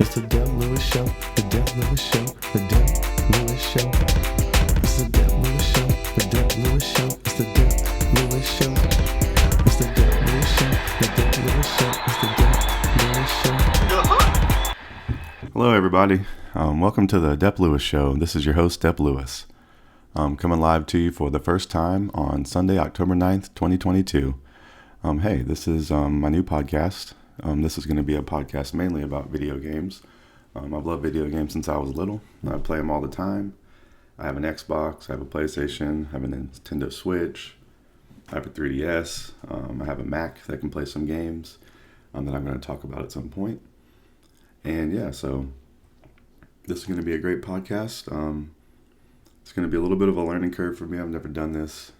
It's the Dep Lewis Show, the Dep Lewis Show, the Dep Lewis Show. It's the Dep Lewis Show, the Dep Lewis Show. It's the Dep Lewis Show. It's the Dep Lewis Show, the Dep Lewis Show. It's the Dep Lewis Show. Hello, everybody. Welcome to the Dep Lewis Show. This is your host, Dep Lewis. Coming live to you for the first time on Sunday, October 9th, 2022. Hey, this is my new podcast. This is going to be a podcast mainly about video games. I've loved video games since I was little. I play them all the time. I have an Xbox, I have a PlayStation, I have a Nintendo Switch, I have a 3DS, I have a Mac that can play some games that I'm going to talk about at some point. And yeah, so this is going to be a great podcast. It's going to be a little bit of a learning curve for me. I've never done this.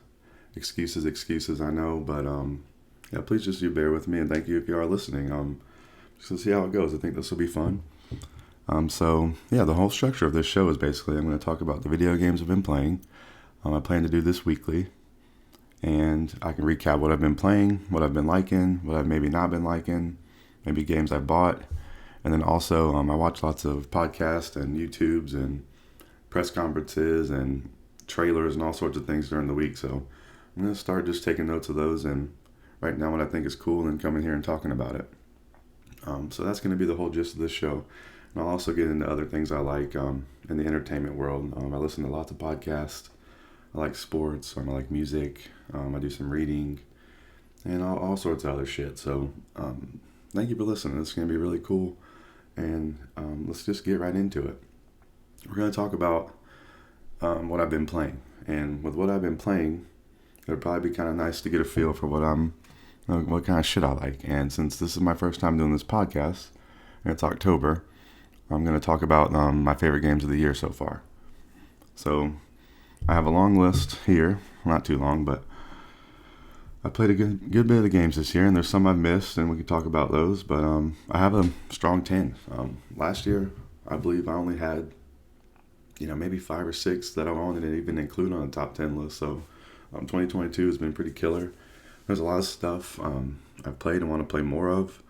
Excuses, I know, but yeah, please just do bear with me, and thank you if you are listening. Just to see how it goes. I think this will be fun. So yeah, the whole structure of this show is basically I'm going to talk about the video games I've been playing. I plan to do this weekly, and I can recap what I've been playing, what I've been liking, what I've maybe not been liking, maybe games I bought, and then also I watch lots of podcasts and YouTubes and press conferences and trailers and all sorts of things during the week. So I'm going to start just taking notes of those and writing down what I think is cool and coming here and talking about it. So that's going to be the whole gist of this show. And I'll also get into other things I like in the entertainment world. I listen to lots of podcasts. I like sports. I like music. I do some reading and all sorts of other shit. So thank you for listening. It's going to be really cool. And let's just get right into it. We're going to talk about what I've been playing. And with what I've been playing, it'll probably be kind of nice to get a feel for what kind of shit I like. And since this is my first time doing this podcast, and it's October, I'm going to talk about my favorite games of the year so far. So I have a long list here, not too long, but I played a good bit of the games this year, and there's some I've missed, and we can talk about those, but I have a strong 10. Last year, I believe I only had, maybe 5 or 6 that I wanted to even include on the top 10 list, so 2022 has been pretty killer. There's a lot of stuff I've played and want to play more of.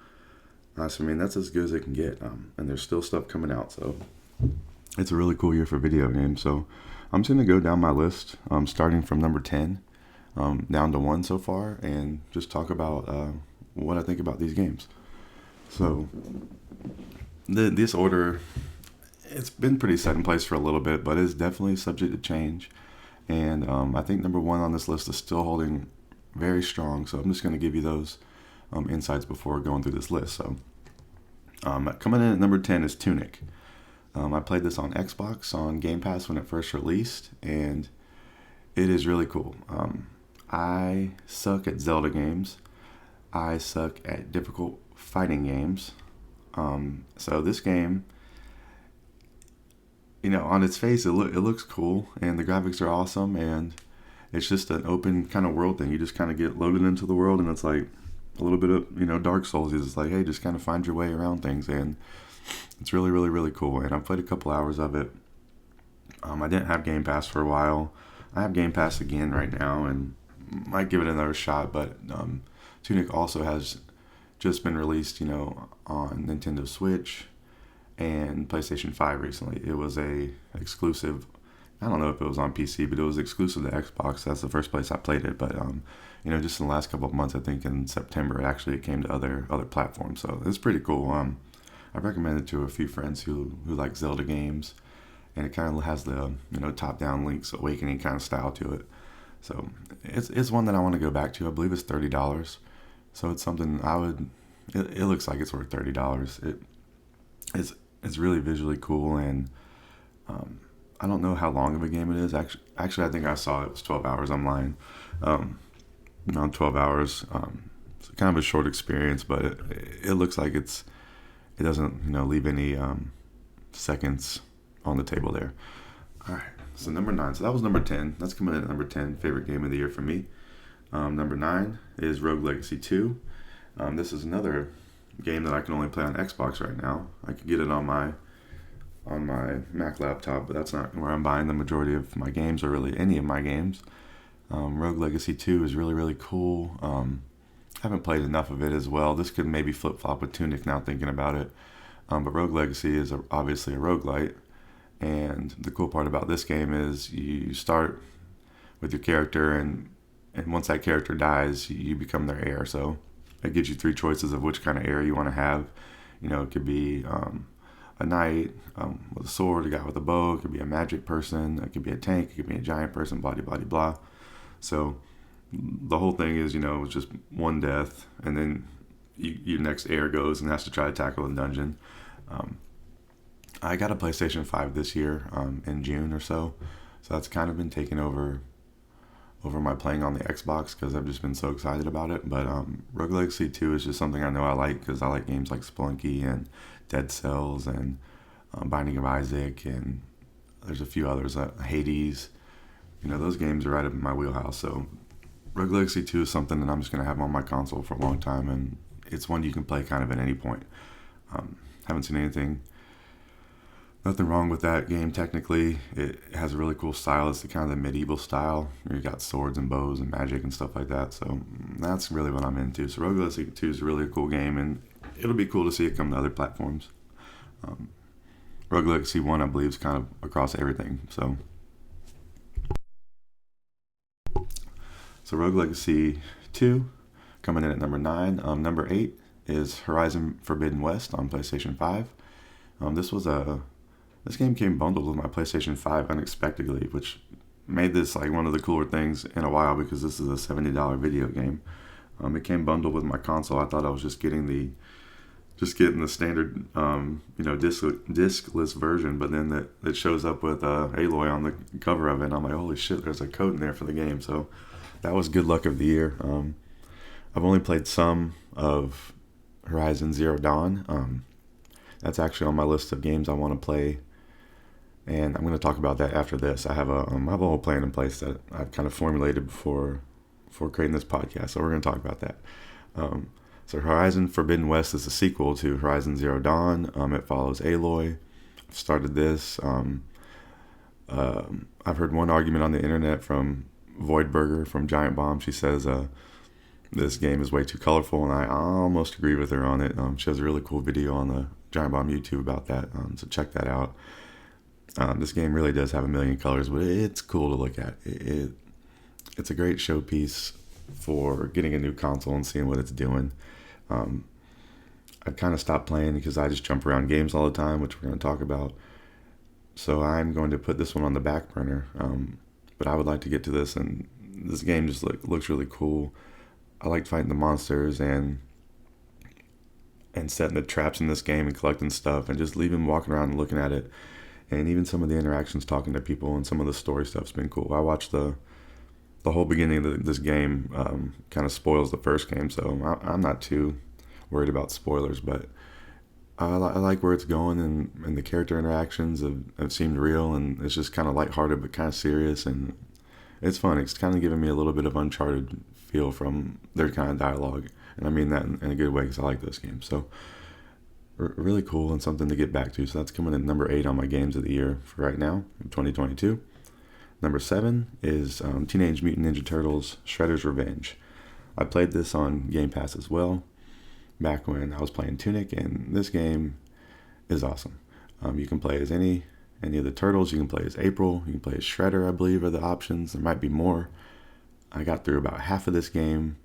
So, that's as good as it can get. And there's still stuff coming out. So it's a really cool year for video games. So I'm just going to go down my list, starting from number 10 down to 1 so far, and just talk about what I think about these games. So this order, it's been pretty set in place for a little bit, but it's definitely subject to change. And I think number 1 on this list is still holding very strong. So I'm just going to give you those insights before going through this list. So coming in at number 10 is Tunic. I played this on Xbox on Game Pass when it first released, and it is really cool. I suck at Zelda games. I suck at difficult fighting games. So this game, on its face, it looks cool, and the graphics are awesome, and it's just an open kind of world thing. You just kind of get loaded into the world, and it's like a little bit of, Dark Souls. It's like, hey, just kind of find your way around things, and it's really, really, really cool. And I've played a couple hours of it. I didn't have Game Pass for a while. I have Game Pass again right now, and might give it another shot, but Tunic also has just been released, on Nintendo Switch and PlayStation 5 recently. It was a exclusive. I don't know if it was on PC, but it was exclusive to Xbox. That's the first place I played it. But just in the last couple of months, I think in September, it came to other platforms. So it's pretty cool. I've recommended it to a few friends who like Zelda games, and it kind of has the top-down Link's Awakening kind of style to it. So it's one that I want to go back to. I believe it's $30. So it's something I would. It looks like it's worth $30. It's really visually cool, and I don't know how long of a game it is. Actually, I think I saw it was 12 hours. I'm lying. 12 hours. It's kind of a short experience, but it looks like it doesn't leave any seconds on the table there. All right. So number 9. So that was number 10. That's coming in at number 10. Favorite game of the year for me. Number 9 is Rogue Legacy 2. This is another game that I can only play on Xbox right now. I could get it on my Mac laptop, but that's not where I'm buying the majority of my games, or really any of my games. Rogue Legacy 2 is really, really cool. Haven't played enough of it as well. This could maybe flip-flop with Tunic now thinking about it. But Rogue Legacy is obviously a roguelite. And the cool part about this game is you start with your character, and once that character dies, you become their heir. So it gives you three choices of which kind of heir you want to have. It could be a knight with a sword, a guy with a bow. It could be a magic person. It could be a tank. It could be a giant person. Blah blah blah. So the whole thing is, it's just one death, and then your next heir goes and has to try to tackle the dungeon. I got a PlayStation 5 this year in June or so that's kind of been taking over my playing on the Xbox because I've just been so excited about it. But Rogue Legacy 2 is just something I know I like because I like games like Spelunky and Dead Cells and Binding of Isaac, and there's a few others, Hades. Those games are right up in my wheelhouse. So Rogue Legacy 2 is something that I'm just going to have on my console for a long time, and it's one you can play kind of at any point. Haven't seen nothing wrong with that game technically. It has a really cool style. It's the kind of the medieval style where you got swords and bows and magic and stuff like that. So that's really what I'm into. So Rogue Legacy 2 is a really cool game, and it'll be cool to see it come to other platforms. Rogue Legacy 1, I believe, is kind of across everything. So Rogue Legacy 2 coming in at number 9. Number 8 is Horizon Forbidden West on PlayStation 5. This game came bundled with my PlayStation 5 unexpectedly, which made this like one of the cooler things in a while because this is a $70 video game. It came bundled with my console. I thought I was just getting the standard, discless version, but then it shows up with Aloy on the cover of it, and I'm like, holy shit, there's a code in there for the game. So that was good luck of the year. I've only played some of Horizon Zero Dawn. That's actually on my list of games I want to play, and I'm going to talk about that after this. I have a whole plan in place that I've kind of formulated before creating this podcast, so we're going to talk about that. So Horizon Forbidden West is a sequel to Horizon Zero Dawn. It follows Aloy. I've started this. I've heard one argument on the internet from Voidburger from Giant Bomb. She says this game is way too colorful, and I almost agree with her on it. She has a really cool video on the Giant Bomb YouTube about that, so check that out. This game really does have a million colors, but it's cool to look at. It's a great showpiece for getting a new console and seeing what it's doing. I've kind of stopped playing because I just jump around games all the time, which we're going to talk about. So I'm going to put this one on the back burner. But I would like to get to this, and this game just looks really cool. I like fighting the monsters and setting the traps in this game and collecting stuff and just leaving walking around and looking at it. And even some of the interactions talking to people and some of the story stuff's been cool. I watched the whole beginning of this game kind of spoils the first game, so I'm not too worried about spoilers, but I like where it's going, and the character interactions have seemed real, and it's just kind of lighthearted but kind of serious, and it's fun. It's kind of giving me a little bit of Uncharted feel from their kind of dialogue, and I mean that in a good way because I like this game. So really cool and something to get back to. So that's coming in number 8 on my games of the year for right now, 2022. Number 7 is Teenage Mutant Ninja Turtles Shredder's Revenge. I played this on Game Pass as well back when I was playing Tunic, and this game is awesome. You can play as any of the turtles. You can play as April. You can play as Shredder, I believe, are the options. There might be more. I got through about half of this game,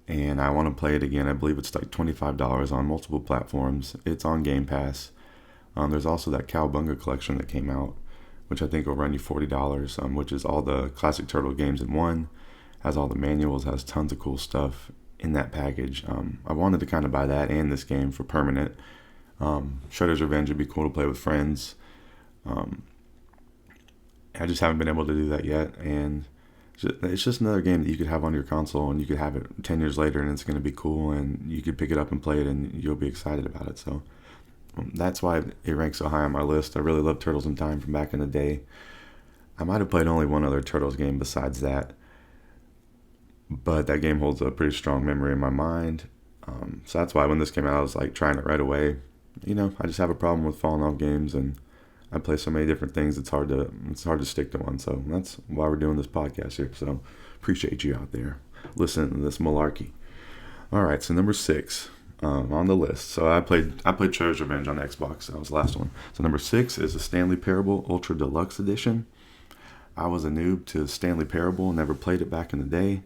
and I want to play it again. I believe it's like $25 on multiple platforms. It's on Game Pass. There's also that Cowabunga collection that came out, which I think will run you $40, which is all the classic Turtle games in one. Has all the manuals, has tons of cool stuff in that package. I wanted to kind of buy that and this game for permanent. Shredder's Revenge would be cool to play with friends. I just haven't been able to do that yet, and it's just another game that you could have on your console, and you could have it 10 years later, and it's going to be cool, and you could pick it up and play it, and you'll be excited about it. So that's why it ranks so high on my list. I really love Turtles in Time from back in the day. I might have played only one other Turtles game besides that, but that game holds a pretty strong memory in my mind. So that's why when this came out, I was like trying it right away. I just have a problem with falling off games, and I play so many different things. It's hard to stick to one. So that's why we're doing this podcast here. So appreciate you out there listening to this malarkey. All right, so number 6. on the list. So I played Treasure Revenge on Xbox. That was the last one. So number 6 is the Stanley Parable Ultra Deluxe Edition. I was a noob to Stanley Parable, never played it back in the day,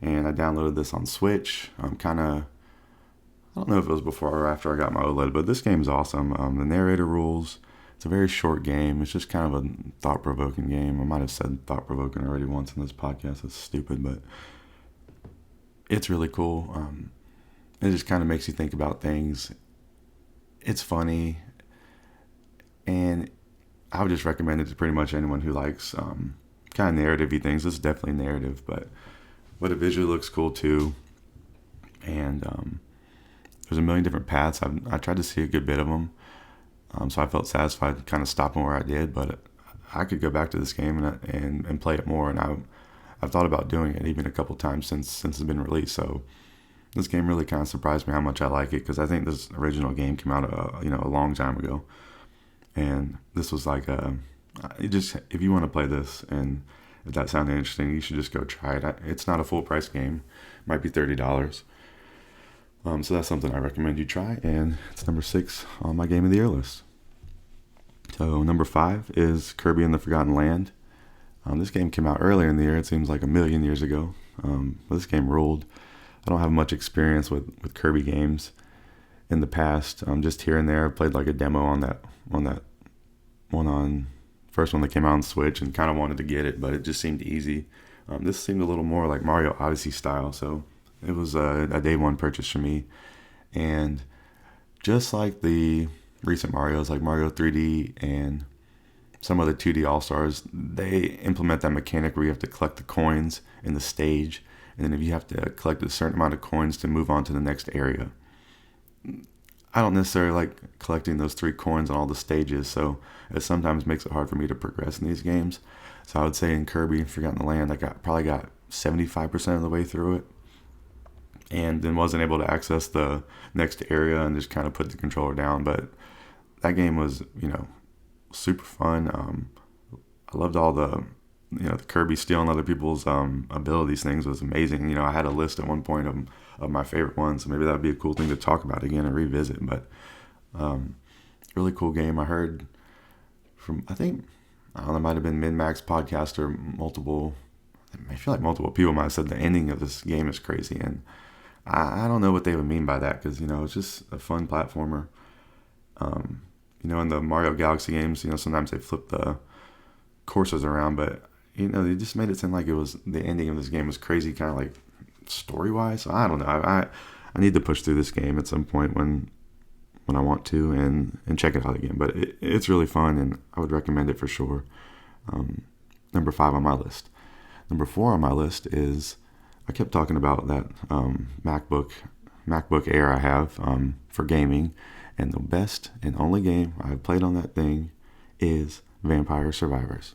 and I downloaded this on Switch. I don't know if it was before or after I got my OLED, but this game's awesome. The narrator rules. It's a very short game. It's just kind of a thought-provoking game. I might have said thought-provoking already once in this podcast. It's stupid, but it's really cool. It just kind of makes you think about things. It's funny, and I would just recommend it to pretty much anyone who likes kind of narrative-y things. This is definitely narrative, but it visually looks cool too. And there's a million different paths. I tried to see a good bit of them, so I felt satisfied kind of stopping where I did. But I could go back to this game and play it more. And I've thought about doing it even a couple times since it's been released. So this game really kind of surprised me how much I like it, because I think this original game came out a long time ago. And this was like if you want to play this and if that sounded interesting, you should just go try it. It's not a full price game. It might be $30. So that's something I recommend you try. And it's number 6 on my Game of the Year list. So number 5 is Kirby and the Forgotten Land. This game came out earlier in the year. It seems like a million years ago. But this game ruled. I don't have much experience with Kirby games in the past. Just here and there. I played like a demo on that first one that came out on Switch, and kind of wanted to get it, but it just seemed easy. This seemed a little more like Mario Odyssey style, so it was a day one purchase for me. And just like the recent Marios, like Mario 3D and some of the 2D All-Stars, they implement that mechanic where you have to collect the coins in the stage, and then if you have to collect a certain amount of coins to move on to the next area. I don't necessarily like collecting those 3 coins on all the stages, so it sometimes makes it hard for me to progress in these games. So I would say in Kirby and Forgotten Land, I probably got 75% of the way through it, and then wasn't able to access the next area and just kind of put the controller down. But that game was, super fun. I loved all the Kirby stealing other people's abilities things was amazing. I had a list at one point of my favorite ones, so maybe that would be a cool thing to talk about again and revisit. But really cool game. I heard from, I don't know, it might have been Min-Max podcast or I feel like multiple people might have said the ending of this game is crazy, and I don't know what they would mean by that, because it's just a fun platformer. In the Mario Galaxy games, sometimes they flip the courses around, but they just made it seem like it was the ending of this game was crazy, kind of like story-wise. So I don't know. I need to push through this game at some point when I want to and check it out again. But it's really fun, and I would recommend it for sure. Number 5 on my list. Number 4 on my list is, I kept talking about that MacBook Air I have for gaming, and the best and only game I've played on that thing is Vampire Survivors.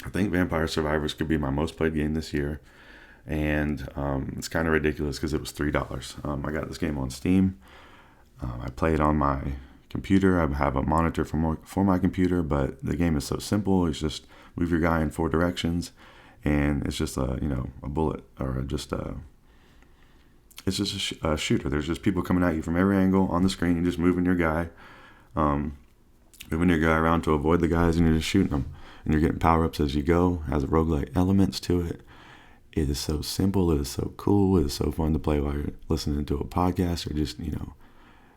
I think Vampire Survivors could be my most played game this year, and it's kind of ridiculous because it was $3. I got this game on Steam. I play it on my computer. I have a monitor for my computer, but the game is so simple. It's just move your guy in 4 directions, and it's just a bullet, or it's just a shooter. There's just people coming at you from every angle on the screen. You're just moving your guy around to avoid the guys, and you're just shooting them. And you're getting power-ups as you go. It has roguelike elements to it. It is so simple. It is so cool. It is so fun to play while you're listening to a podcast, or just,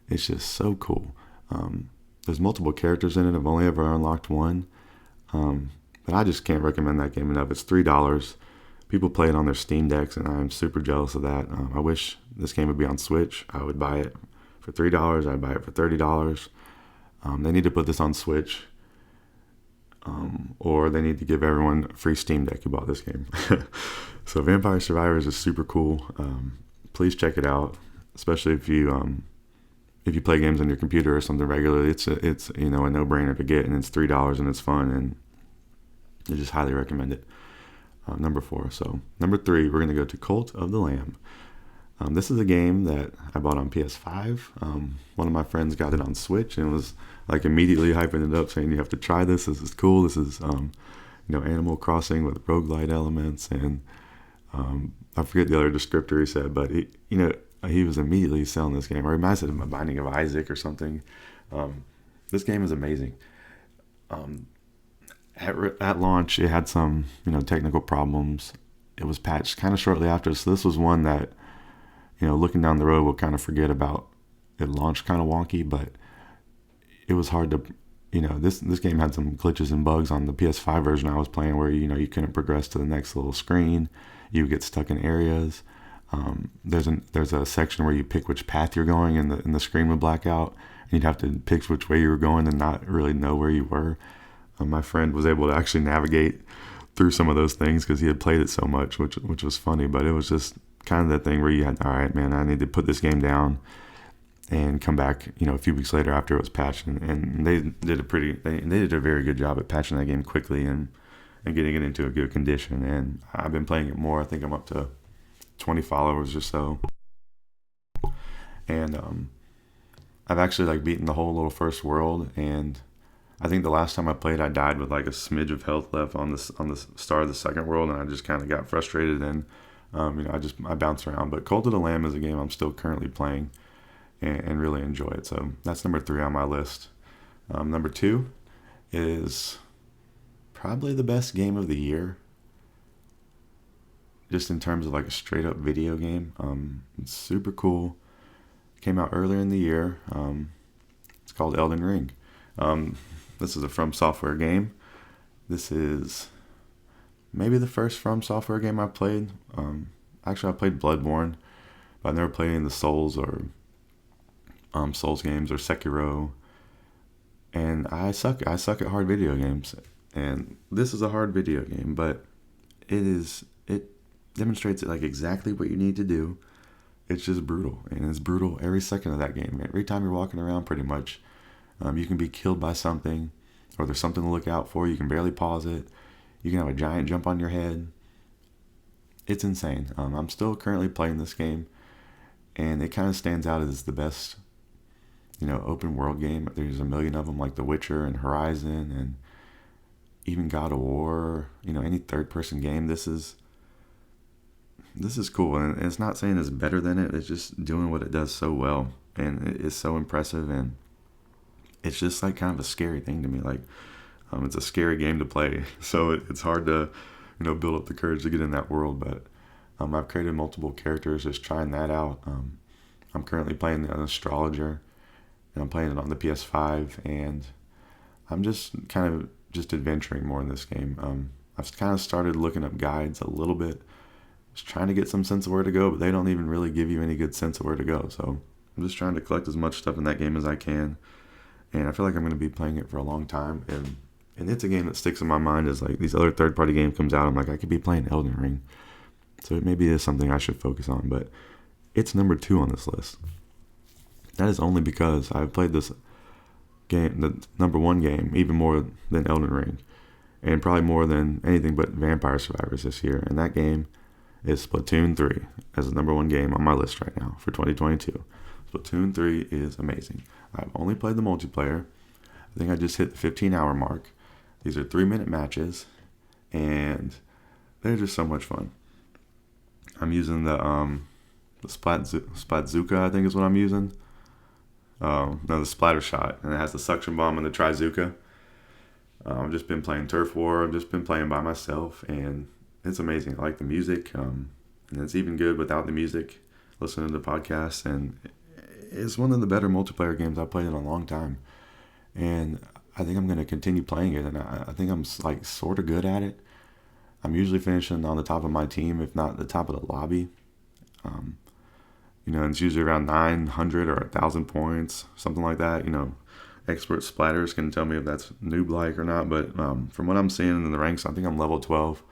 it's just so cool. There's multiple characters in it. I've only ever unlocked one. But I just can't recommend that game enough. It's $3. People play it on their Steam decks, and I'm super jealous of that. I wish this game would be on Switch. I would buy it for $3. I'd buy it for $30. They need to put this on Switch, or they need to give everyone a free Steam Deck who bought this game. So Vampire Survivors is super cool. Please check it out, especially if you play games on your computer or something regularly. It's a no-brainer to get, and it's $3 and it's fun, and I just highly recommend it. Number 4. So number 3, we're going to go to Cult of the Lamb. This is a game that I bought on PS5. One of my friends got it on Switch and was like immediately hyping it up, saying you have to try this. This is cool. This is Animal Crossing with roguelite elements, and I forget the other descriptor he said, but he was immediately selling this game. Or he might have said a Binding of Isaac or something. This game is amazing. At launch, it had some technical problems. It was patched kind of shortly after, so this was one that looking down the road we'll kind of forget about. It launched kind of wonky, but it was hard to this game had some glitches and bugs on the PS5 version I was playing where you couldn't progress to the next little screen. You would get stuck in areas. There's a section where you pick which path you're going, and the screen would black out, and you'd have to pick which way you were going and not really know where you were. My friend was able to actually navigate through some of those things because he had played it so much, which was funny. But it was just kind of that thing where you had, all right, man, I need to put this game down and come back, a few weeks later after it was patched. And they did a very good job at patching that game quickly and getting it into a good condition. And I've been playing it more. I think I'm up to 20 followers or so. And I've actually beaten the whole little first world, and I think the last time I played, I died with a smidge of health left on the start of the second world, and I just kind of got frustrated, and I bounced around. But Cult of the Lamb is a game I'm still currently playing and really enjoy it. So that's number 3 on my list. Number 2 is probably the best game of the year, just in terms of a straight up video game. It's super cool. Came out earlier in the year. It's called Elden Ring. This is a From Software game. This is maybe the first From Software game I played. Actually, I played Bloodborne, but I've never played any of the Souls or Souls games or Sekiro. And I suck at hard video games. And this is a hard video game, but it demonstrates exactly what you need to do. It's just brutal, and it's brutal every second of that game. Every time you're walking around, pretty much. You can be killed by something, or there's something to look out for. You can barely pause it. You can have a giant jump on your head. It's insane. I'm still currently playing this game, and it kind of stands out as the best, open world game. There's a million of them, like The Witcher and Horizon, and even God of War. Any third-person game. This is cool, and it's not saying it's better than it. It's just doing what it does so well, and it's so impressive, and it's just kind of a scary thing to me. It's a scary game to play, so it's hard to, build up the courage to get in that world. But I've created multiple characters, just trying that out. I'm currently playing the Astrologer, and I'm playing it on the PS5, and I'm just kind of just adventuring more in this game. I've kind of started looking up guides a little bit, just trying to get some sense of where to go, but they don't even really give you any good sense of where to go. So I'm just trying to collect as much stuff in that game as I can. And I feel like I'm going to be playing it for a long time. And it's a game that sticks in my mind as these other third-party game comes out. I'm I could be playing Elden Ring. So it maybe is something I should focus on. But it's number 2 on this list. That is only because I've played this game, the number 1 game, even more than Elden Ring. And probably more than anything but Vampire Survivors this year. And that game is Splatoon 3 as the number 1 game on my list right now for 2022. Splatoon 3 is amazing. I've only played the multiplayer. I think I just hit the 15-hour mark. These are 3-minute matches, and they're just so much fun. I'm using the Splatzuka, I think is what I'm using. The Splatter Shot, and it has the suction bomb and the Trizuka. I've just been playing Turf War. I've just been playing by myself, and it's amazing. I like the music, and it's even good without the music, listening to the podcast, and it's one of the better multiplayer games I've played in a long time. And I think I'm going to continue playing it, and I think I'm sort of good at it. I'm usually finishing on the top of my team, if not the top of the lobby. And it's usually around 900 or 1,000 points, something like that. Expert splatters can tell me if that's noob-like or not, but from what I'm seeing in the ranks, I think I'm level 12.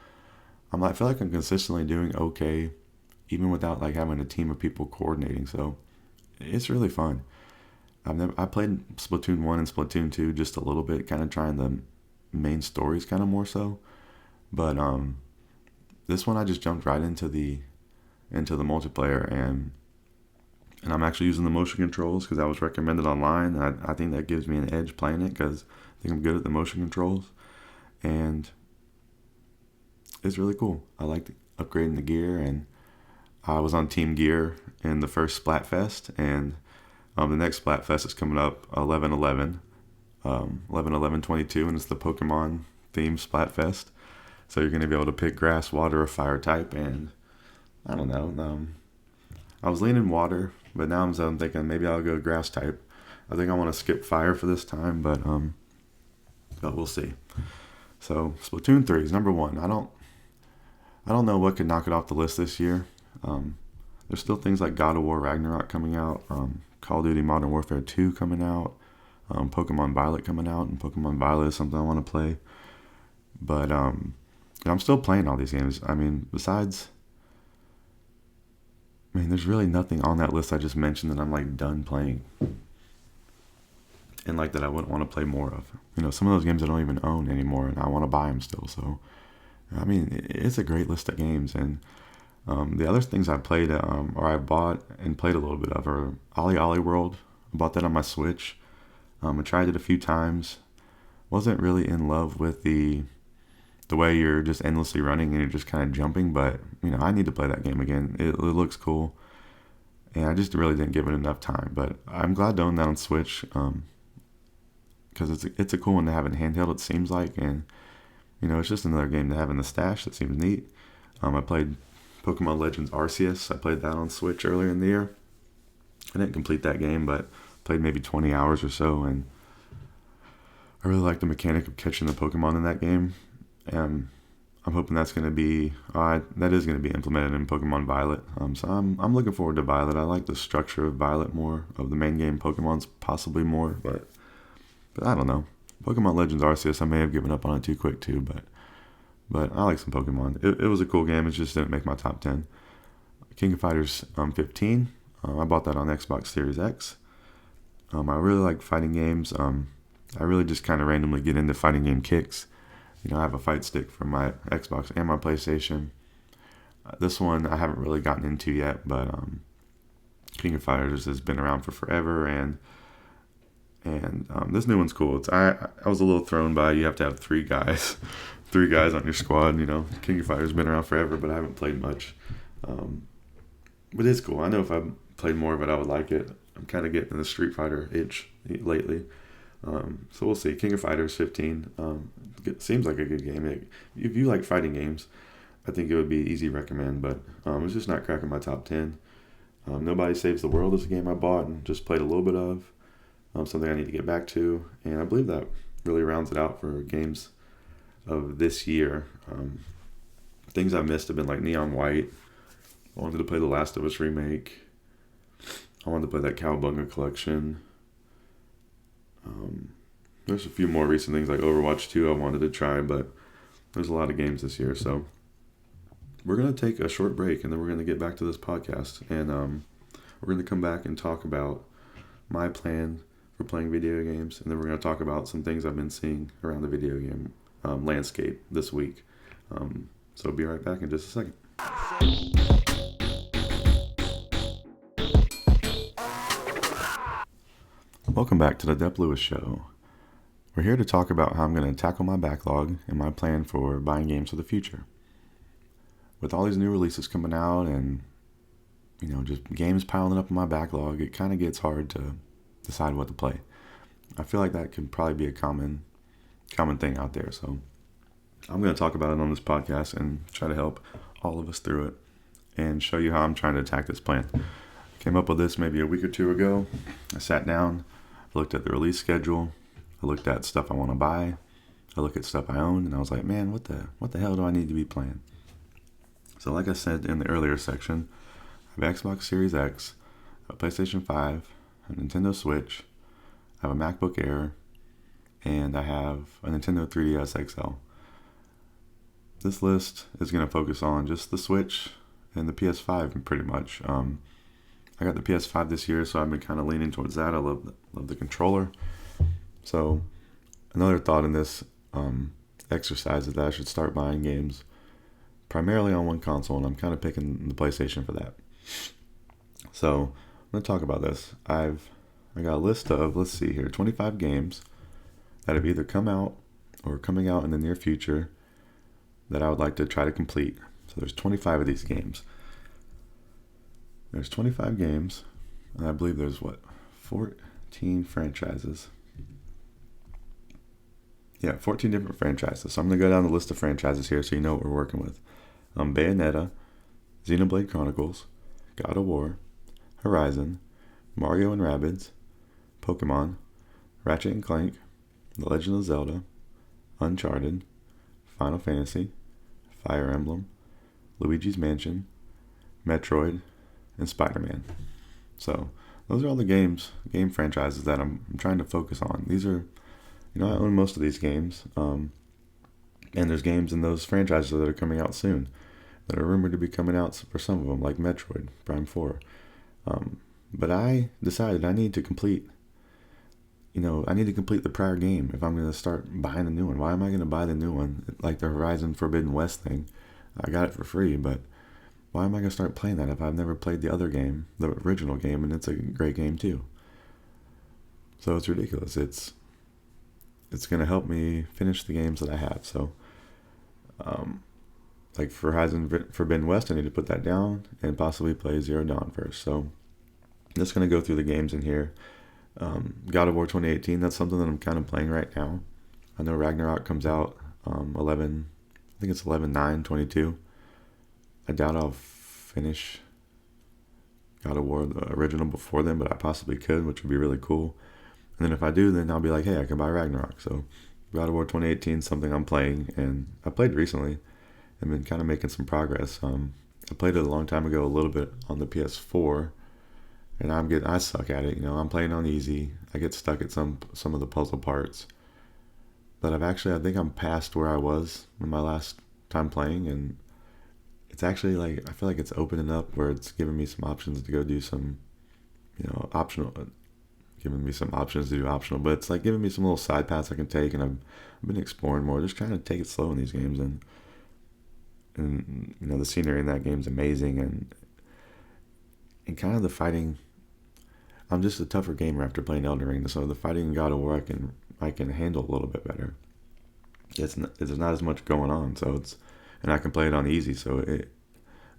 I feel like I'm consistently doing okay, even without having a team of people coordinating. So it's really fun. I played Splatoon 1 and Splatoon 2 just a little bit, kind of trying the main stories kind of more so. But this one I just jumped right into the multiplayer, and I'm actually using the motion controls because that was recommended online. I think that gives me an edge playing it because I think I'm good at the motion controls, and it's really cool. I like upgrading the gear, and I was on Team Gear in the first Splatfest, and the next Splatfest is coming up 11/11, 11/11/22, and it's the Pokemon themed Splatfest. So you're going to be able to pick grass, water, or fire type, and I don't know. I was leaning water, but now I'm thinking maybe I'll go grass type. I think I want to skip fire for this time, but we'll see. So Splatoon 3 is number one. I don't know what could knock it off the list this year. There's still things like God of War Ragnarok coming out, Call of Duty Modern Warfare 2 coming out, Pokemon Violet coming out, and Pokemon Violet is something I want to play. But I'm still playing all these games. I mean, there's really nothing on that list I just mentioned that I'm like done playing, and like that I wouldn't want to play more of. Some of those games I don't even own anymore, and I want to buy them still. So, it's a great list of games. And the other things I played, or I bought and played a little bit of, are Ollie Ollie World. I bought that on my Switch. I tried it a few times. Wasn't really in love with the way you're just endlessly running and you're just kind of jumping, but I need to play that game again. It looks cool, and I just really didn't give it enough time. But I'm glad to own that on Switch, because it's a cool one to have in handheld, it seems like, and it's just another game to have in the stash that seems neat. I played Pokemon Legends Arceus. I played that on Switch earlier in the year. I didn't complete that game, but played maybe 20 hours or so, and I really like the mechanic of catching the Pokemon in that game. And I'm hoping that's going to be implemented in Pokemon Violet. So I'm looking forward to Violet. I like the structure of Violet more, of the main game Pokemon's possibly more, but I don't know. Pokemon Legends Arceus, I may have given up on it too quick too, but I like some Pokemon. It was a cool game. It just didn't make my top 10. King of Fighters 15. I bought that on Xbox Series X. I really like fighting games. I really just kind of randomly get into fighting game kicks. I have a fight stick for my Xbox and my PlayStation. This one I haven't really gotten into yet, but King of Fighters has been around for forever, and this new one's cool. I was a little thrown by you have to have three guys on your squad. King of Fighters has been around forever, but I haven't played much. But it's cool. I know if I played more of it, I would like it. I'm kind of getting the Street Fighter itch lately. So we'll see. King of Fighters 15. It seems like a good game. If you like fighting games, I think it would be an easy recommend, but it's just not cracking my top 10. Nobody Saves the World is a game I bought and just played a little bit of. Something I need to get back to, and I believe that really rounds it out for games of this year. Things I missed have been like Neon White. I wanted to play the Last of Us remake. I wanted to play that Cowabunga collection. There's a few more recent things like Overwatch 2 I wanted to try, but there's a lot of games this year. So we're going to take a short break, and then we're going to get back to this podcast. And we're going to come back and talk about my plan for playing video games. And then we're going to talk about some things I've been seeing around the video game landscape this week. So I'll be right back in just a second. Welcome back to the Dep Lewis Show. We're here to talk about how I'm going to tackle my backlog and my plan for buying games for the future. With all these new releases coming out and, just games piling up in my backlog, it kind of gets hard to decide what to play. I feel like that could probably be a common thing out there. So I'm going to talk about it on this podcast and try to help all of us through it and show you how I'm trying to attack this plan. Came up with this maybe a week or two ago. I sat down, looked at the release schedule, I looked at stuff I want to buy, I looked at stuff I own, and I was like, man, what the hell do I need to be playing? So like I said in the earlier section, I have Xbox Series X, a PlayStation 5, a Nintendo Switch, I have a MacBook Air, and I have a Nintendo 3DS XL. This list is going to focus on just the Switch and the PS5 pretty much. I got the PS5 this year, so I've been kind of leaning towards that. I love the controller. So another thought in this exercise is that I should start buying games primarily on one console, and I'm kind of picking the PlayStation for that. So I'm going to talk about this. I got a list of, 25 games that have either come out or coming out in the near future that I would like to try to complete. So there's 25 of these games. There's 25 games, and I believe there's 14 franchises. Yeah, 14 different franchises. So I'm going to go down the list of franchises here so you know what we're working with. Bayonetta, Xenoblade Chronicles, God of War, Horizon, Mario and Rabbids, Pokemon, Ratchet and Clank, The Legend of Zelda, Uncharted, Final Fantasy, Fire Emblem, Luigi's Mansion, Metroid, and Spider-Man. So those are all the game franchises that I'm trying to focus on. These are, I own most of these games, and there's games in those franchises that are coming out soon, that are rumored to be coming out for some of them, like Metroid Prime 4. But I decided I need to complete the prior game if I'm going to start buying a new one. Why am I going to buy the new one? Like the Horizon Forbidden West thing. I got it for free, but why am I going to start playing that if I've never played the other game, the original game, and it's a great game too? So it's ridiculous. It's going to help me finish the games that I have. So, like for Horizon Forbidden West, I need to put that down and possibly play Zero Dawn first. So I'm just going to go through the games in here. God of War 2018, that's something that I'm kind of playing right now. I know Ragnarok comes out 11/9/22. I doubt I'll finish God of War, the original, before then, but I possibly could, which would be really cool. And then if I do, then I'll be like, hey, I can buy Ragnarok. So God of War 2018 is something I'm playing, and I played recently and been kind of making some progress. I played it a long time ago, a little bit on the PS4, and I suck at it. I'm playing on easy. I get stuck at some of the puzzle parts, but I think I'm past where I was in my last time playing, and it's actually like I feel like it's opening up where it's giving me some options to go do some, optional. Giving me some options to do optional, but it's like giving me some little side paths I can take, and I've been exploring more, just trying to take it slow in these games, and the scenery in that game is amazing, and kind of the fighting. I'm just a tougher gamer after playing Elden Ring, so the fighting in God of War I can handle a little bit better. There's not as much going on, and I can play it on easy, so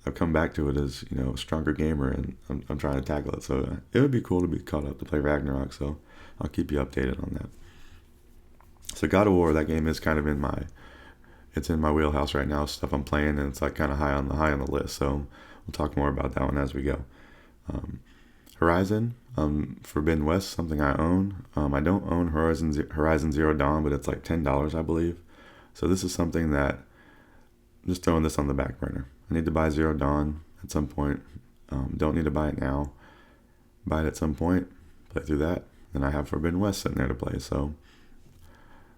I've come back to it as a stronger gamer, and I'm trying to tackle it. So it would be cool to be caught up to play Ragnarok. So I'll keep you updated on that. So God of War, that game is kind of in my wheelhouse right now. Stuff I'm playing, and it's like kind of high on the list. So we'll talk more about that one as we go. Horizon Forbidden West, something I own. I don't own Horizon Zero Dawn, but it's like $10, I believe. So this is something that I'm just throwing this on the back burner. I need to buy Zero Dawn at some point. Don't need to buy it now. Buy it at some point, play through that. Then I have Forbidden West sitting there to play. So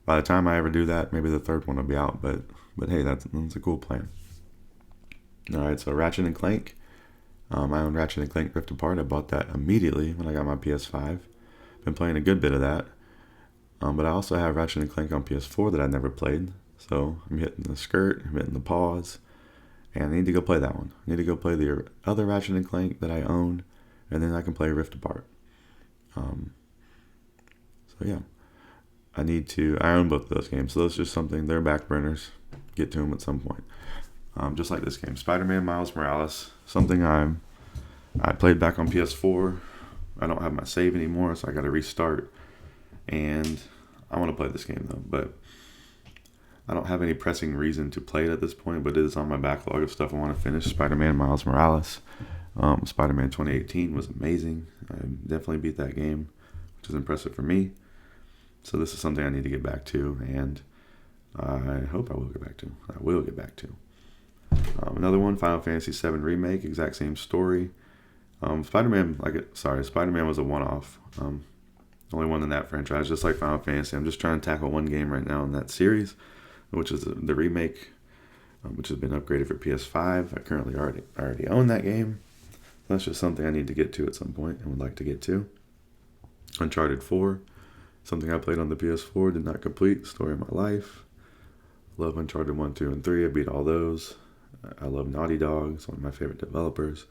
by the time I ever do that, maybe the third one will be out. But hey, that's a cool plan. All right, so Ratchet and Clank. I own Ratchet and Clank Rift Apart. I bought that immediately when I got my PS5. Been playing a good bit of that. But I also have Ratchet and Clank on PS4 that I never played. So I'm hitting the skirt, I'm hitting the pause. And I need to go play that one. I need to go play the other Ratchet and Clank that I own, and then I can play Rift Apart. So yeah, I own both of those games. So that's just something, they're back burners. Get to them at some point. Just like this game, Spider-Man Miles Morales, something I played back on PS4. I don't have my save anymore, so I got to restart. And I want to play this game though, but I don't have any pressing reason to play it at this point, but it is on my backlog of stuff I want to finish. Spider-Man Miles Morales. Spider-Man 2018 was amazing. I definitely beat that game, which is impressive for me. So this is something I need to get back to, and I hope I will get back to. Another one, Final Fantasy VII Remake, exact same story. Spider-Man was a one-off. Only one in that franchise, just like Final Fantasy. I'm just trying to tackle one game right now in that series, which is the remake, which has been upgraded for PS5. I currently already own that game. That's just something I need to get to at some point and would like to get to. Uncharted 4, something I played on the PS4, did not complete. Story of my life. Love Uncharted 1, 2, and 3. I beat all those. I love Naughty Dog. It's one of my favorite developers.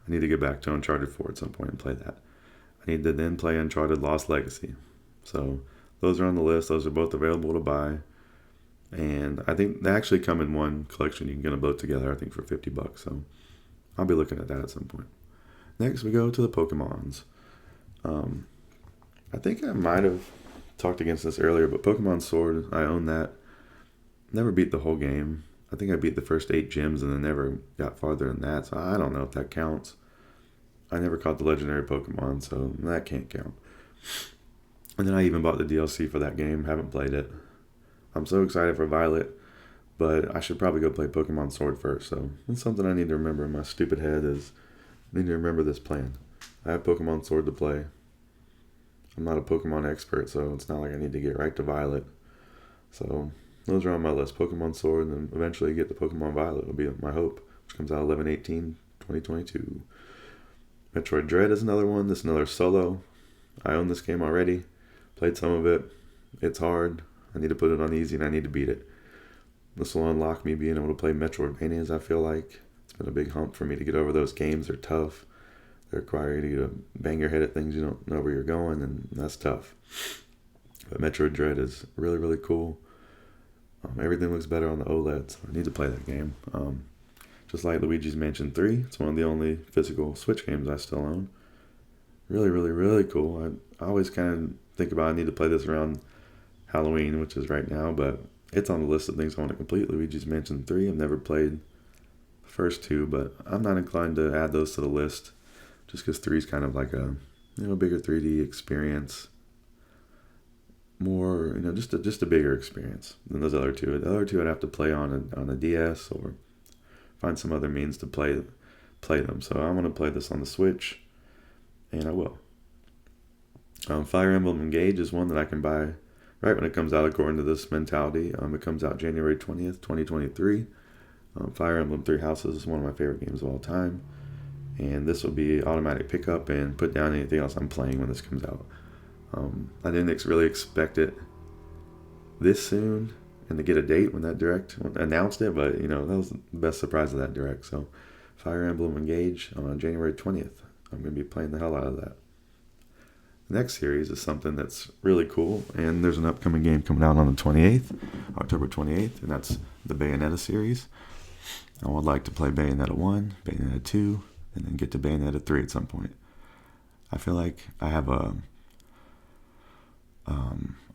I need to get back to Uncharted 4 at some point and play that. I need to then play Uncharted Lost Legacy. So those are on the list. Those are both available to buy. And I think they actually come in one collection. You can get them both together, I think, for $50. So I'll be looking at that at some point. Next, we go to the Pokemons. I think I might have talked against this earlier, but Pokemon Sword, I own that. Never beat the whole game. I think I beat the first 8 gyms and then never got farther than that, so I don't know if that counts. I never caught the legendary Pokemon, so that can't count. And then I even bought the DLC for that game, haven't played it. I'm so excited for Violet, but I should probably go play Pokemon Sword first, so that's something I need to remember in my stupid head is I need to remember this plan. I have Pokemon Sword to play. I'm not a Pokemon expert, so it's not like I need to get right to Violet. So those are on my list. Pokemon Sword, and then eventually get the Pokemon Violet will be my hope, which comes out 11/18/2022. Metroid Dread is another one. This is another solo. I own this game already. Played some of it. It's hard. I need to put it on easy, and I need to beat it. This will unlock me being able to play Metroidvanias, I feel like. It's been a big hump for me to get over those games. They're tough. They require you to bang your head at things you don't know where you're going, and that's tough. But Metroid Dread is really, really cool. Everything looks better on the OLED, so I need to play that game. Just like Luigi's Mansion 3, it's one of the only physical Switch games I still own. Really, really, really cool. I always kind of think about I need to play this around Halloween, which is right now, but it's on the list of things I want to complete. Luigi's Mansion 3, I've never played the first 2, but I'm not inclined to add those to the list just because 3 is kind of like a bigger 3D experience. More, just a bigger experience than those other 2. The other 2 I'd have to play on a DS or find some other means to play them. So I want to play this on the Switch, and I will. Fire Emblem Engage is one that I can buy right when it comes out according to this mentality. It comes out January 20th, 2023. Fire Emblem Three Houses is one of my favorite games of all time. And this will be automatic pickup and put down anything else I'm playing when this comes out. I didn't really expect it this soon and to get a date when that Direct announced it, but that was the best surprise of that Direct. So Fire Emblem Engage on January 20th. I'm going to be playing the hell out of that. The next series is something that's really cool, and there's an upcoming game coming out on the 28th, October 28th, and that's the Bayonetta series. I would like to play Bayonetta 1, Bayonetta 2, and then get to Bayonetta 3 at some point. I feel like I have a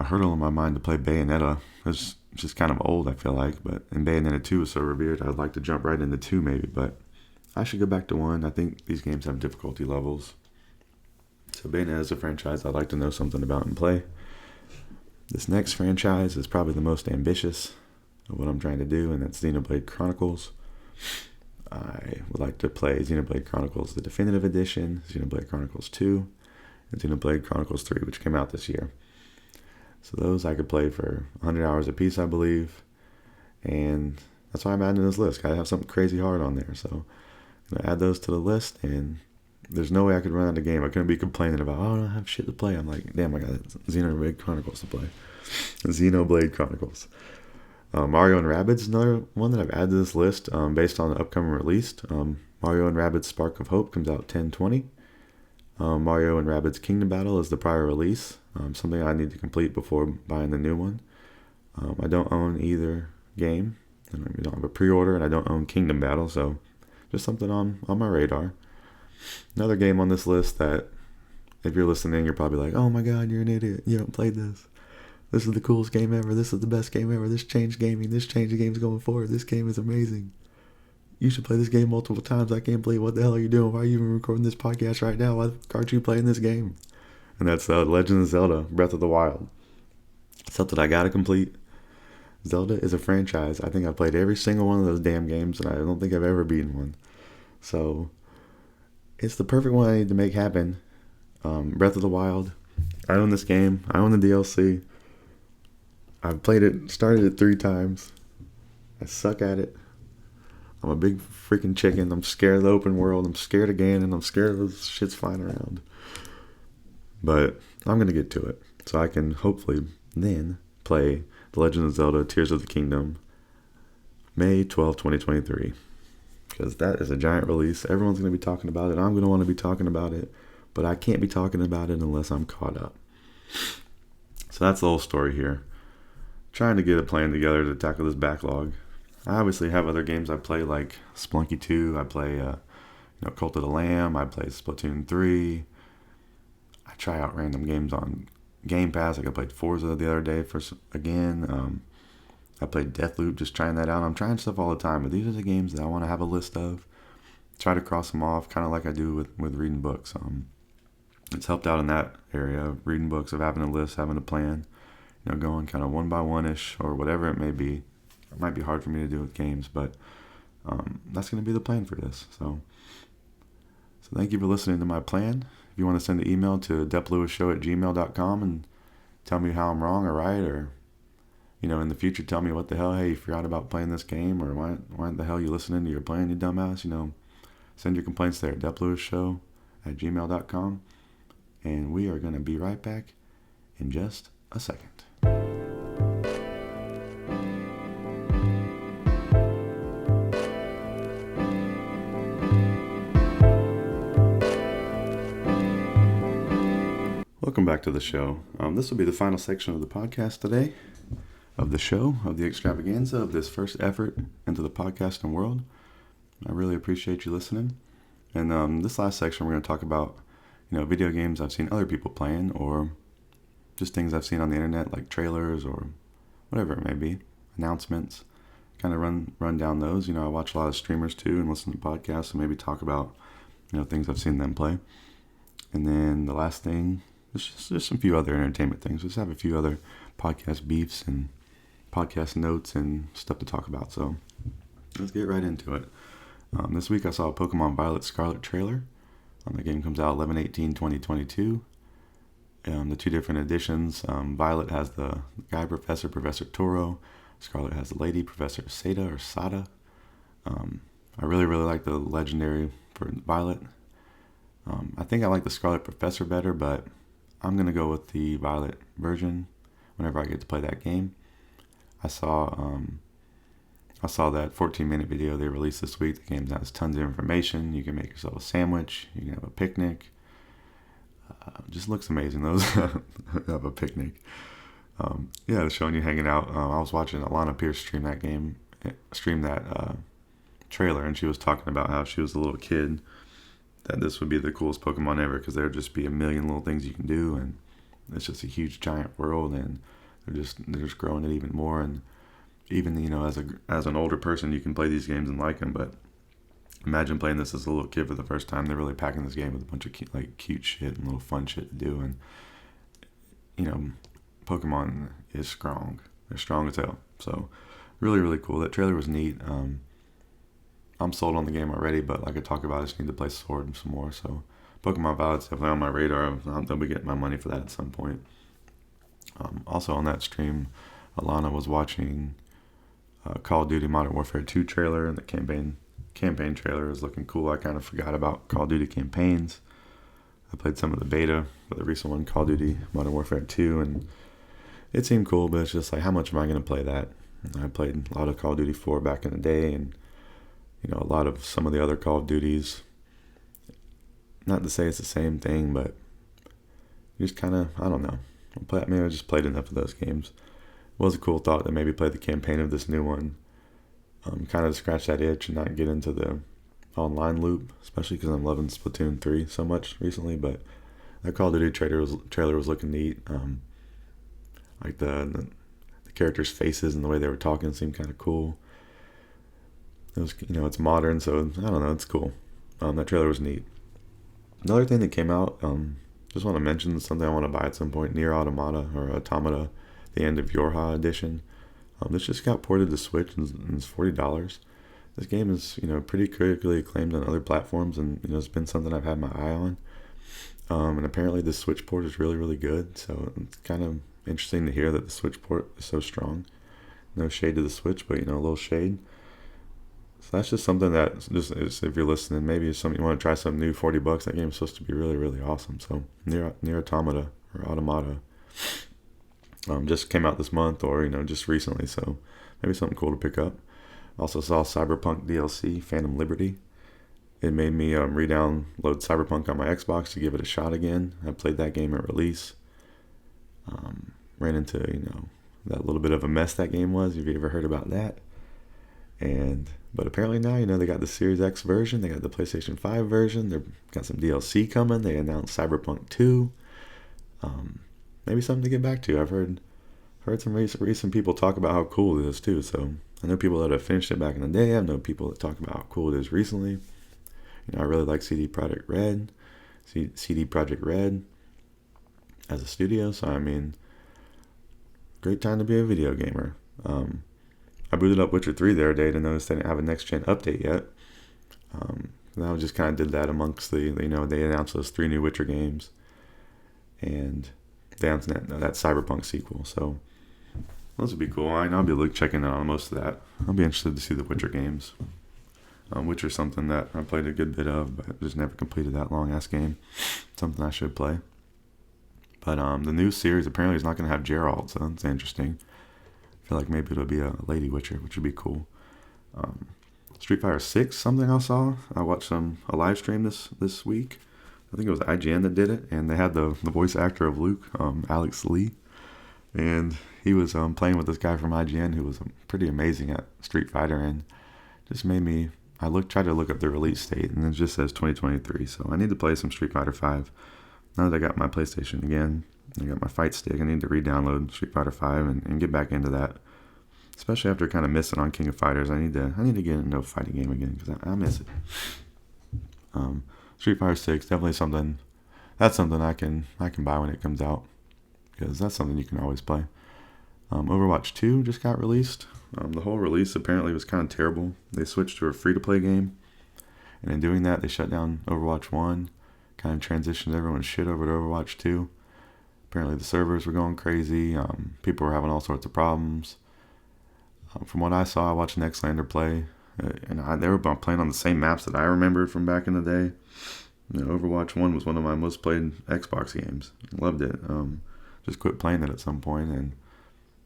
hurdle in my mind to play Bayonetta. It's just kind of old, I feel like, but and Bayonetta 2 is so revered, I'd like to jump right into 2 maybe, but I should go back to 1. I think these games have difficulty levels. So Bayonetta is a franchise I'd like to know something about and play. This next franchise is probably the most ambitious of what I'm trying to do, and that's Xenoblade Chronicles. I would like to play Xenoblade Chronicles the Definitive Edition, Xenoblade Chronicles 2, and Xenoblade Chronicles 3, which came out this year. So those I could play for 100 hours a piece, I believe. And that's why I'm adding this list. Gotta have something crazy hard on there. So I'm going to add those to the list, and there's no way I could run out of game. I couldn't be complaining about, I don't have shit to play. I'm like, damn, I got Xenoblade Chronicles to play. Xenoblade Chronicles. Mario and Rabbids is another one that I've added to this list based on the upcoming release. Mario and Rabbids Spark of Hope comes out 10/20. Mario and Rabbids Kingdom Battle is the prior release, something I need to complete before buying the new one. I don't own either game, and I don't have a pre-order, and I don't own Kingdom Battle, so just something on my radar. Another game on this list that, if you're listening, you're probably like, oh my god, you're an idiot, you haven't played this. This is the coolest game ever, this is the best game ever, this changed gaming, this changed the games going forward, this game is amazing. You should play this game multiple times. I can't believe what the hell are you doing? Why are you even recording this podcast right now? Why aren't you playing this game? And that's Legend of Zelda Breath of the Wild. Something I gotta complete. Zelda is a franchise. I think I've played every single one of those damn games, and I don't think I've ever beaten one. So it's the perfect one I need to make happen. Breath of the Wild. I own this game. I own the DLC. I've played it, started it 3 times. I suck at it. I'm a big freaking chicken. I'm scared of the open world. I'm scared of Ganon. I'm scared of those shits flying around. But I'm going to get to it. So I can hopefully then play The Legend of Zelda Tears of the Kingdom May 12, 2023. Because that is a giant release. Everyone's going to be talking about it. I'm going to want to be talking about it. But I can't be talking about it unless I'm caught up. So that's the whole story here. Trying to get a plan together to tackle this backlog. I obviously have other games I play, like Splunky 2. I play Cult of the Lamb. I played Splatoon 3. I try out random games on Game Pass. Like I played Forza the other day again. I played Deathloop, just trying that out. I'm trying stuff all the time, but these are the games that I want to have a list of. Try to cross them off, kind of like I do with reading books. It's helped out in that area, reading books, of having a list, having a plan, going kind of one by one-ish or whatever it may be. It might be hard for me to do with games, but that's going to be the plan for this. So thank you for listening to my plan. If you want to send an email to DepLewisShow@gmail.com and tell me how I'm wrong or right, or in the future tell me what the hell, hey, you forgot about playing this game, or why the hell you listening to your plan, you dumbass, send your complaints there at DepLewisShow@gmail.com, and we are going to be right back in just a second. Welcome back to the show. This will be the final section of the podcast today, of the show, of the extravaganza, of this first effort into the podcasting world. I really appreciate you listening. And this last section, we're going to talk about, video games I've seen other people playing, or just things I've seen on the internet, like trailers or whatever it may be, announcements. Kind of run down those. I watch a lot of streamers too and listen to podcasts, and maybe talk about, things I've seen them play. And then the last thing, just a few other entertainment things. Just have a few other podcast beefs and podcast notes and stuff to talk about. So let's get right into it. This week I saw a Pokemon Violet Scarlet trailer. The game comes out 11/18/2022. The two different editions. Violet has the guy professor, Professor Toro. Scarlet has the lady, Professor Sada. I really, really like the legendary for Violet. I think I like the Scarlet Professor better, but I'm going to go with the Violet version whenever I get to play that game. I saw that 14-minute video they released this week. The game has tons of information. You can make yourself a sandwich. You can have a picnic. Just looks amazing. Those have a picnic. They're showing you hanging out. I was watching Alana Pierce stream that trailer, and she was talking about how she was a little kid, that this would be the coolest Pokemon ever, because there would just be a million little things you can do, and it's just a huge giant world, and they're just growing it even more. And even as an older person, you can play these games and like them, but imagine playing this as a little kid for the first time. They're really packing this game with a bunch of cute shit and little fun shit to do. And Pokemon is strong. They're strong as hell. So really, really cool. That trailer was neat. I'm sold on the game already, but like I talk about, I just need to play Sword some more. So Pokemon Violet's definitely on my radar. I'll be getting my money for that at some point. Also on that stream, Alana was watching Call of Duty Modern Warfare 2 trailer, and the campaign trailer is looking cool. I kind of forgot about Call of Duty campaigns. I played some of the beta for the recent one, Call of Duty Modern Warfare 2, and it seemed cool, but it's just like, how much am I going to play that? I played a lot of Call of Duty 4 back in the day, and a lot of some of the other Call of Duties. Not to say it's the same thing, but just kind of, I don't know. Maybe I just played enough of those games. It was a cool thought to maybe play the campaign of this new one. Kind of scratch that itch and not get into the online loop, especially because I'm loving Splatoon 3 so much recently. But that Call of Duty trailer was looking neat. Like the characters' faces and the way they were talking seemed kind of cool. It was, it's modern, so I don't know, it's cool. That trailer was neat. Another thing that came out, just want to mention something I want to buy at some point, Nier Automata, the End of Yorha edition. This just got ported to Switch, and it's $40. This game is, pretty critically acclaimed on other platforms, and, it's been something I've had my eye on. And apparently the Switch port is really, really good, so it's kind of interesting to hear that the Switch port is so strong. No shade to the Switch, but, a little shade. So that's just something that, if you're listening, maybe it's something you want to try something new, $40. That game's supposed to be really, really awesome. So Nier Automata, just came out this month, or just recently. So maybe something cool to pick up. Also saw Cyberpunk DLC, Phantom Liberty. It made me re-download Cyberpunk on my Xbox to give it a shot again. I played that game at release. Ran into that little bit of a mess that game was. Have you ever heard about that? But apparently now, they got the Series X version, they got the PlayStation 5 version, they've got some DLC coming. They announced Cyberpunk 2. Maybe something to get back to. I've heard some recent people talk about how cool it is too. So I know people that have finished it back in the day. I know people that talk about how cool it is recently. I really like CD Projekt Red as a studio. So great time to be a video gamer. I booted up Witcher 3 the other day to notice they didn't have a next gen update yet. And I just kind of did that amongst they announced those 3 new Witcher games, and they announced that Cyberpunk sequel. So those would be cool. I'll be checking out on most of that. I'll be interested to see the Witcher games. Witcher's something that I played a good bit of, but just never completed that long ass game. Something I should play. But the new series apparently is not going to have Geralt, so that's interesting. I feel like maybe it'll be a Lady Witcher, which would be cool. Street Fighter 6, something I saw. I watched a live stream this week. I think it was IGN that did it, and they had the voice actor of Luke, Alex Lee, and he was playing with this guy from IGN who was pretty amazing at Street Fighter, and just made me. Tried to look up the release date, and it just says 2023. So I need to play some Street Fighter 5. Now that I got my PlayStation again, I got my fight stick, I need to re-download Street Fighter 5 and get back into that. Especially after kind of missing on King of Fighters, I need to get into a fighting game again because I miss it. Street Fighter 6, definitely something. That's something I can buy when it comes out, because that's something you can always play. Overwatch 2 just got released. The whole release apparently was kind of terrible. They switched to a free-to-play game, and in doing that, they shut down Overwatch 1, kind of transitioned everyone's shit over to Overwatch 2. Apparently the servers were going crazy. People were having all sorts of problems. From what I saw, I watched Nextlander play, and they were playing on the same maps that I remembered from back in the day. Overwatch 1 was one of my most played Xbox games. Loved it. Just quit playing it at some point, and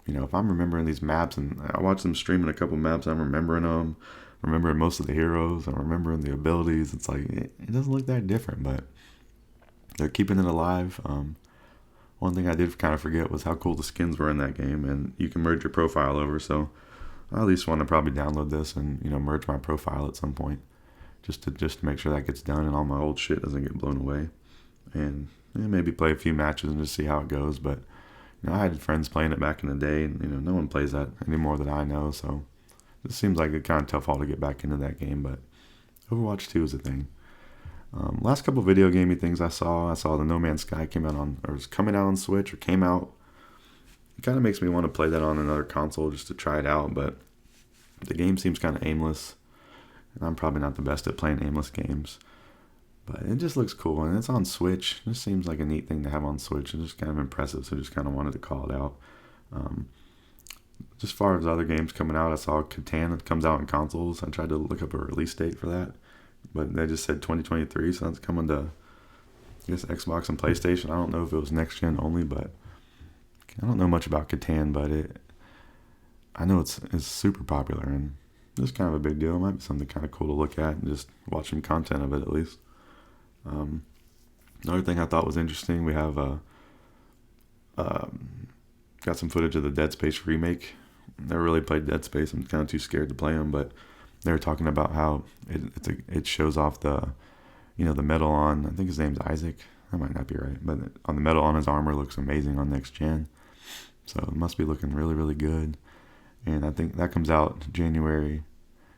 if I'm remembering these maps, and I watched them streaming a couple maps, I'm remembering them, remembering most of the heroes, I'm remembering the abilities. It's like, it doesn't look that different, but they're keeping it alive. One thing I did kind of forget was how cool the skins were in that game, and you can merge your profile over, so I at least want to probably download this and, merge my profile at some point, just to make sure that gets done and all my old shit doesn't get blown away, and maybe play a few matches and just see how it goes. But I had friends playing it back in the day, and no one plays that anymore that I know, so it seems like a kind of tough haul to get back into that game. But Overwatch 2 is a thing. Last couple video gamey things I saw the No Man's Sky was coming out on Switch, or came out. It kind of makes me want to play that on another console just to try it out, but the game seems kind of aimless, and I'm probably not the best at playing aimless games. But it just looks cool, and it's on Switch. It just seems like a neat thing to have on Switch. It's just kind of impressive, so I just kind of wanted to call it out. Just as far as other games coming out, I saw Catan that comes out on consoles. I tried to look up a release date for that, but they just said 2023, so that's coming to, I guess, Xbox and PlayStation. I don't know if it was next gen only, but I don't know much about Catan, but I know it's super popular, and it's kind of a big deal. It might be something kind of cool to look at and just watch some content of it at least. Another thing I thought was interesting, we have got some footage of the Dead Space remake. Never really played Dead Space. I'm kind of too scared to play them, but they were talking about how it shows off the metal on, I think his name's Isaac. That might not be right, but on the metal on his armor looks amazing on next gen. So it must be looking really, really good. And I think that comes out January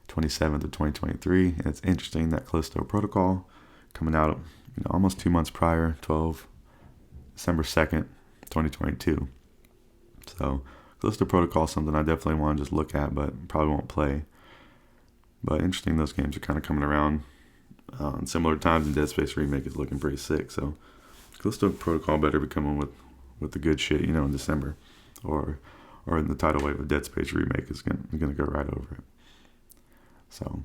27th of 2023. And it's interesting that Callisto Protocol coming out almost 2 months prior, December 2nd, 2022. So Callisto Protocol is something I definitely want to just look at, but probably won't play. But interesting, those games are kind of coming around in similar times, and Dead Space Remake is looking pretty sick. So Callisto Protocol better be coming with the good shit, in December, or in the tidal wave of Dead Space Remake is gonna go right over it. So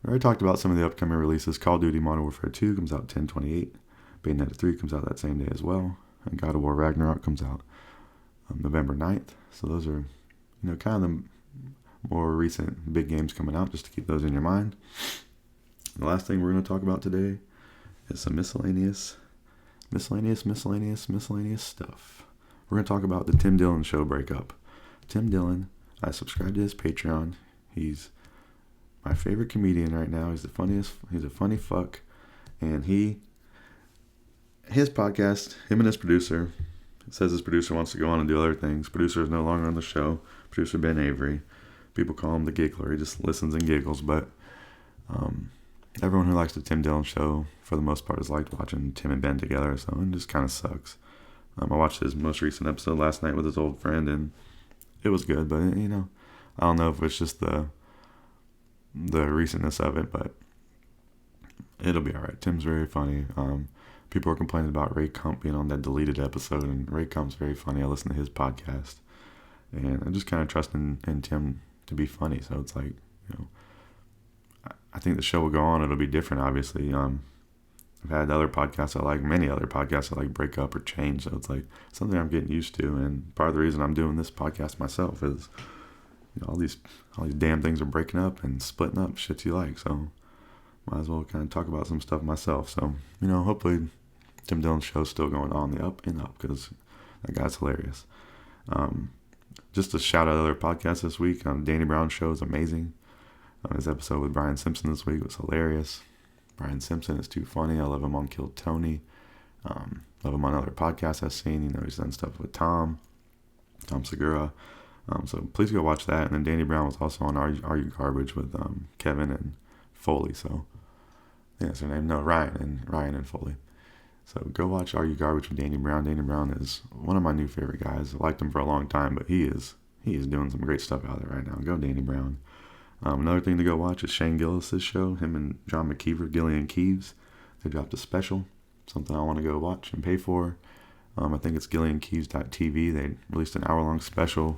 we already talked about some of the upcoming releases. Call of Duty Modern Warfare 2 comes out 10/28. Bayonetta 3 comes out that same day as well, and God of War Ragnarok comes out November 9th. So those are kind of the more recent big games coming out, just to keep those in your mind. The last thing we're going to talk about today is some miscellaneous stuff. We're going to talk about the Tim Dillon Show breakup. Tim Dillon, I subscribed to his Patreon. He's my favorite comedian right now. He's the funniest. He's a funny fuck. And his podcast, him and his producer, says his producer wants to go on and do other things. Producer is no longer on the show. Producer Ben Avery. People call him the giggler. He just listens and giggles. But everyone who likes the Tim Dillon Show, for the most part, has liked watching Tim and Ben together. So it just kind of sucks. I watched his most recent episode last night with his old friend, and it was good. But, I don't know if it's just the recentness of it, but it'll be all right. Tim's very funny. People are complaining about Ray Kump being on that deleted episode, and Ray Kump's very funny. I listen to his podcast, and I'm just kind of trusting in Tim to be funny. So it's like, I think the show will go on. It'll be different, obviously. I've had other podcasts I like, many other podcasts I like break up or change. So it's like something I'm getting used to. And part of the reason I'm doing this podcast myself is, all these damn things are breaking up and splitting up, shit you like. So might as well kind of talk about some stuff myself. So, hopefully Tim Dillon's show's still going on the up and up, because that guy's hilarious. Just to shout out other podcasts this week. Danny Brown's show is amazing. His episode with Brian Simpson this week was hilarious. Brian Simpson is too funny. I love him on Killed Tony. Love him on other podcasts I've seen. He's done stuff with Tom Segura. So please go watch that. And then Danny Brown was also on Are You Garbage with Kevin and Foley. So I think that's their name. No, Ryan and Foley. So go watch Are You Garbage with Danny Brown. Danny Brown is one of my new favorite guys. I liked him for a long time, but he is doing some great stuff out there right now. Go Danny Brown. Another thing to go watch is Shane Gillis' show. Him and John McKeever, Gillian Keeves. They dropped a special. Something I want to go watch and pay for. I think it's GillianKeeves.tv. They released an hour-long special.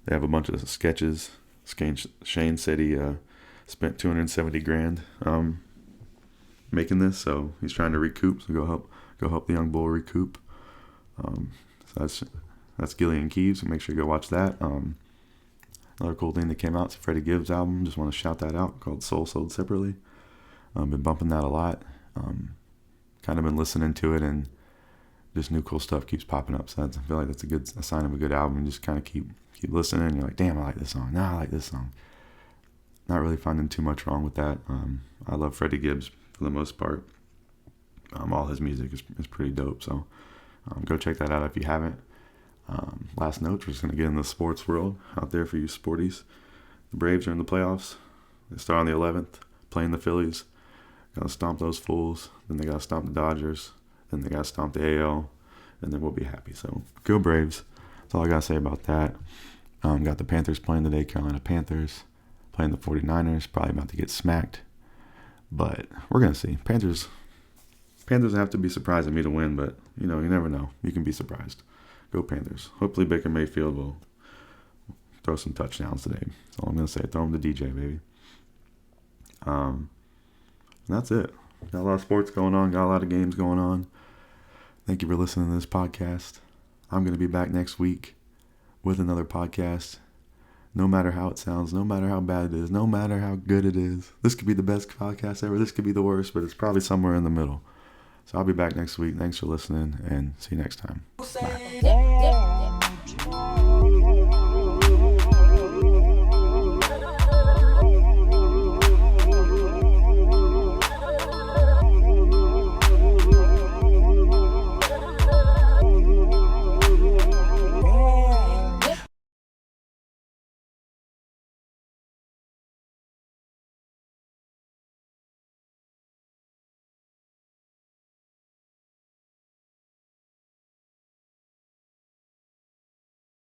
They have a bunch of sketches. Shane said he spent $270,000 making this, so he's trying to recoup. So go help the young bull recoup. So that's Gillian Keeves. So make sure you go watch that. Another cool thing that came out is Freddie Gibbs' album. Just want to shout that out, called Soul Sold Separately. Been bumping that a lot. Kind of been listening to it, and just new cool stuff keeps popping up. So I feel like that's a sign of a good album. You just kind of keep listening, and you're like, damn, I like this song. Nah, I like this song. Not really finding too much wrong with that. I love Freddie Gibbs for the most part. All his music is pretty dope. So go check that out if you haven't. Last note, we're just going to get in the sports world out there for you sporties. The Braves are in the playoffs. They start on the 11th, playing the Phillies. Got to stomp those fools. Then they got to stomp the Dodgers. Then they got to stomp the AL. And then we'll be happy. So go Braves. That's all I got to say about that. Got the Panthers playing today, Carolina Panthers. Playing the 49ers. Probably about to get smacked. But we're going to see. Panthers have to be surprising me to win, but, you never know. You can be surprised. Go Panthers. Hopefully Baker Mayfield will throw some touchdowns today. That's all I'm going to say. Throw him to DJ, baby. And that's it. Got a lot of sports going on. Got a lot of games going on. Thank you for listening to this podcast. I'm going to be back next week with another podcast. No matter how it sounds, no matter how bad it is, no matter how good it is. This could be the best podcast ever. This could be the worst, but it's probably somewhere in the middle. So I'll be back next week. Thanks for listening, and see you next time. Bye.